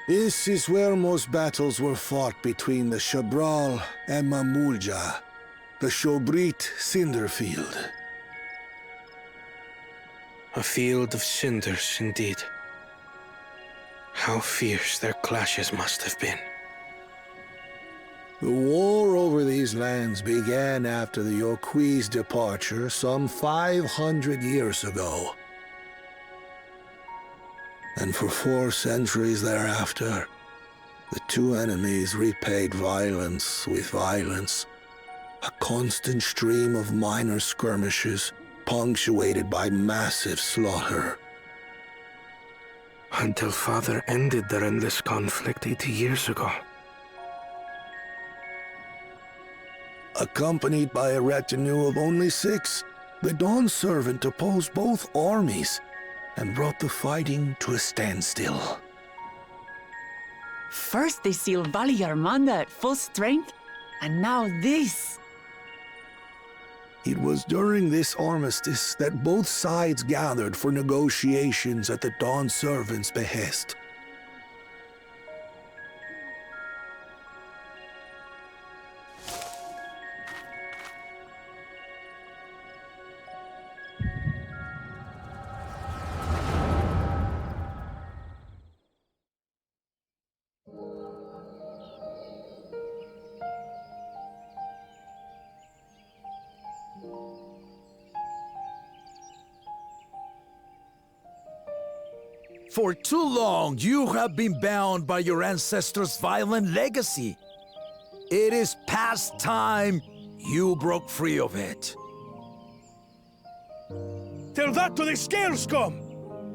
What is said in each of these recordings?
This is where most battles were fought between the Shabral and Mamulja, the Shobrit Cinder Field. A field of cinders, indeed. How fierce their clashes must have been. The war over these lands began after the Yokui's departure some 500 years ago. And for 4 centuries thereafter, the two enemies repaid violence with violence. A constant stream of minor skirmishes, punctuated by massive slaughter. Until Father ended their endless conflict 80 years ago. Accompanied by a retinue of only 6, the Dawn Servant opposed both armies and brought the fighting to a standstill. First they sealed Valley Armanda at full strength, and now this. It was during this armistice that both sides gathered for negotiations at the Dawn Servant's behest. For too long, you have been bound by your ancestors' violent legacy. It is past time you broke free of it. Tell that to the Scale Scum!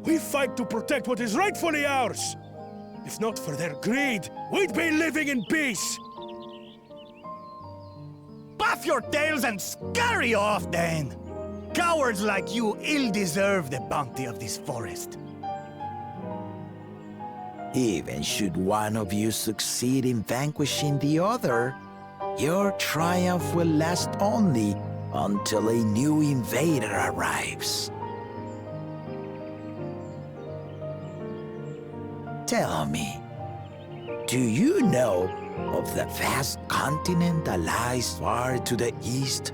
We fight to protect what is rightfully ours! If not for their greed, we'd be living in peace! Puff your tails and scurry off, then! Cowards like you ill-deserve the bounty of this forest. Even should one of you succeed in vanquishing the other, your triumph will last only until a new invader arrives. Tell me, do you know of the vast continent that lies far to the east,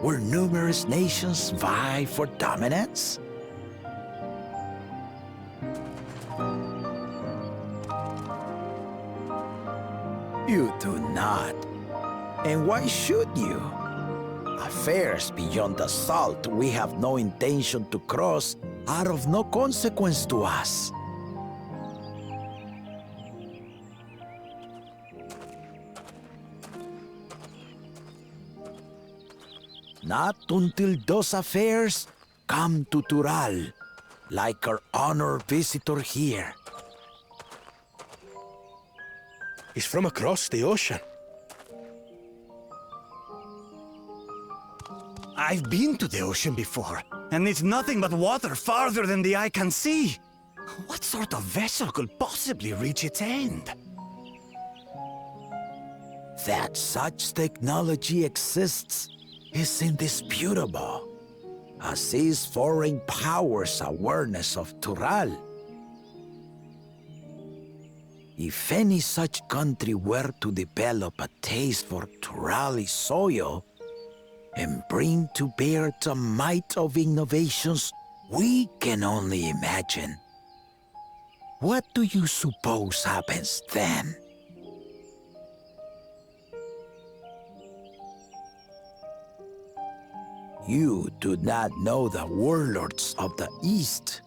where numerous nations vie for dominance? You do not. And why should you? Affairs beyond the salt we have no intention to cross are of no consequence to us. Not until those affairs come to Tural, like our honored visitor here. He's from across the ocean. I've been to the ocean before, and it's nothing but water farther than the eye can see. What sort of vessel could possibly reach its end? That such technology exists is indisputable, as is foreign powers' awareness of Tural. If any such country were to develop a taste for Turali soil and bring to bear the might of innovations we can only imagine, what do you suppose happens then? You do not know the warlords of the East,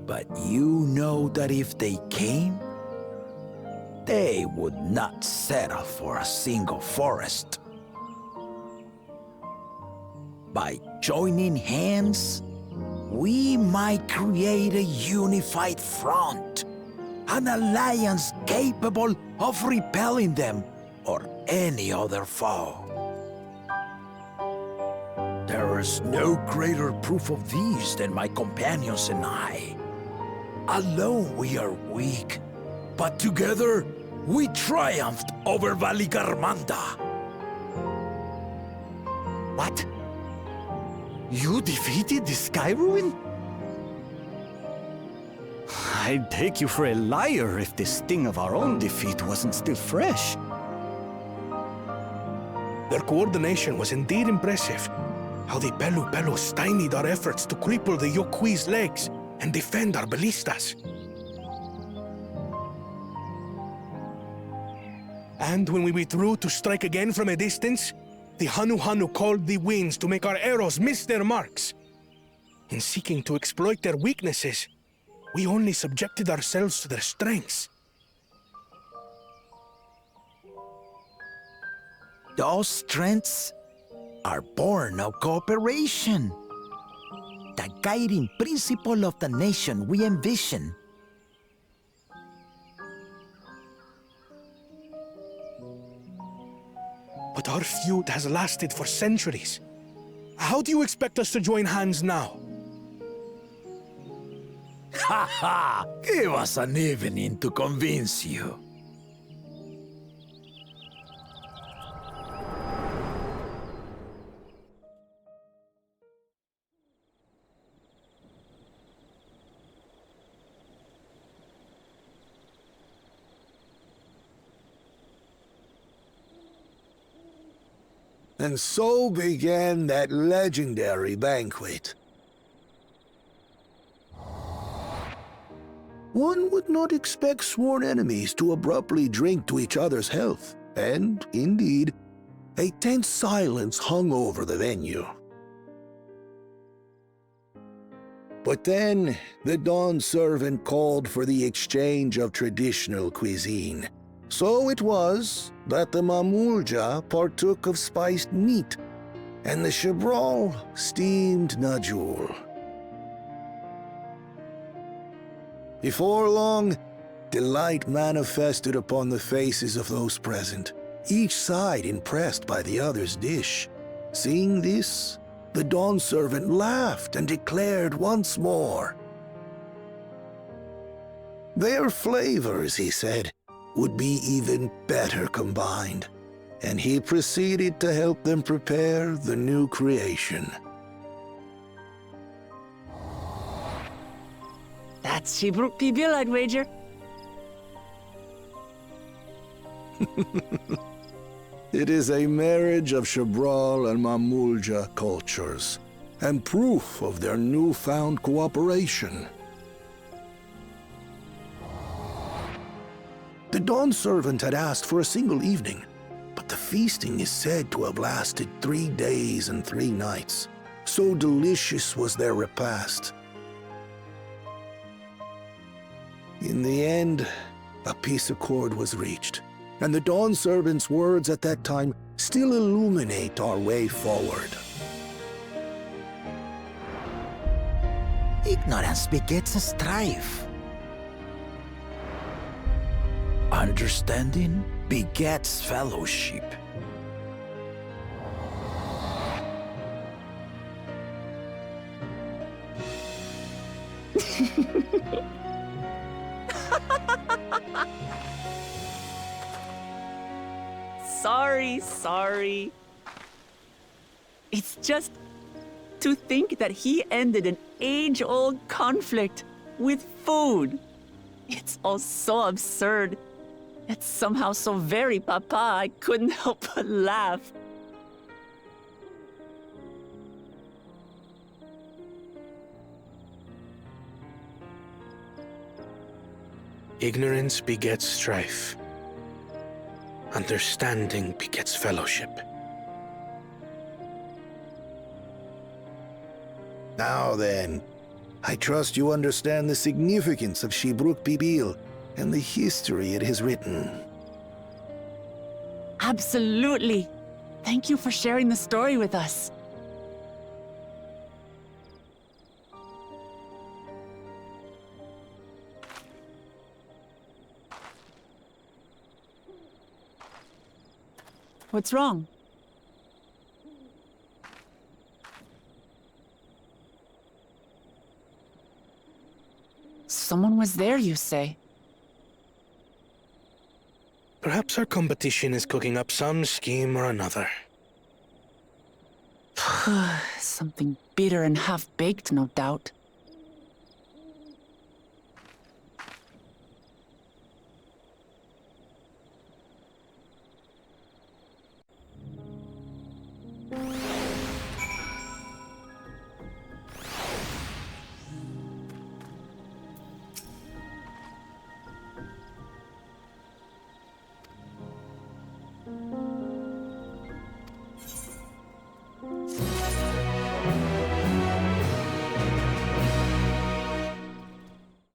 but you know that if they came, they would not settle for a single forest. By joining hands, we might create a unified front, an alliance capable of repelling them or any other foe. There is no greater proof of these than my companions and I. Alone we are weak, but together we triumphed over Valigarmanda. What? You defeated the Sky Ruin? I'd take you for a liar if the sting of our own defeat wasn't still fresh. Their coordination was indeed impressive. How the Pelu stymied our efforts to cripple the Yokui's legs and defend our ballistas. And when we withdrew to strike again from a distance, the Hanu called the winds to make our arrows miss their marks. In seeking to exploit their weaknesses, we only subjected ourselves to their strengths. Those strengths are born of cooperation. The guiding principle of the nation we envision. But our feud has lasted for centuries. How do you expect us to join hands now? Ha ha! Give us an evening to convince you. And so began that legendary banquet. One would not expect sworn enemies to abruptly drink to each other's health, and, indeed, a tense silence hung over the venue. But then, the Dawn servant called for the exchange of traditional cuisine. So it was that the Mamulja partook of spiced meat, and the Chibral steamed Najul. Before long, delight manifested upon the faces of those present, each side impressed by the other's dish. Seeing this, the Dawn servant laughed and declared once more. Their flavors, he said, would be even better combined, and he proceeded to help them prepare the new creation. That's Shibruk Pibil, I'd wager. It is a marriage of Chibral and Mamulja cultures, and proof of their newfound cooperation. The Dawn servant had asked for a single evening, but the feasting is said to have lasted 3 days and 3 nights. So delicious was their repast. In the end, a peace accord was reached, and the Dawn servant's words at that time still illuminate our way forward. Ignorance begets strife. Understanding begets fellowship. Sorry. It's just to think that he ended an age-old conflict with food. It's all so absurd. It's somehow so very papa, I couldn't help but laugh. Ignorance begets strife. Understanding begets fellowship. Now then, I trust you understand the significance of Shibruk Pibil and the history it has written. Absolutely. Thank you for sharing the story with us. What's wrong? Someone was there, you say? Perhaps our competition is cooking up some scheme or another. Something bitter and half-baked, no doubt.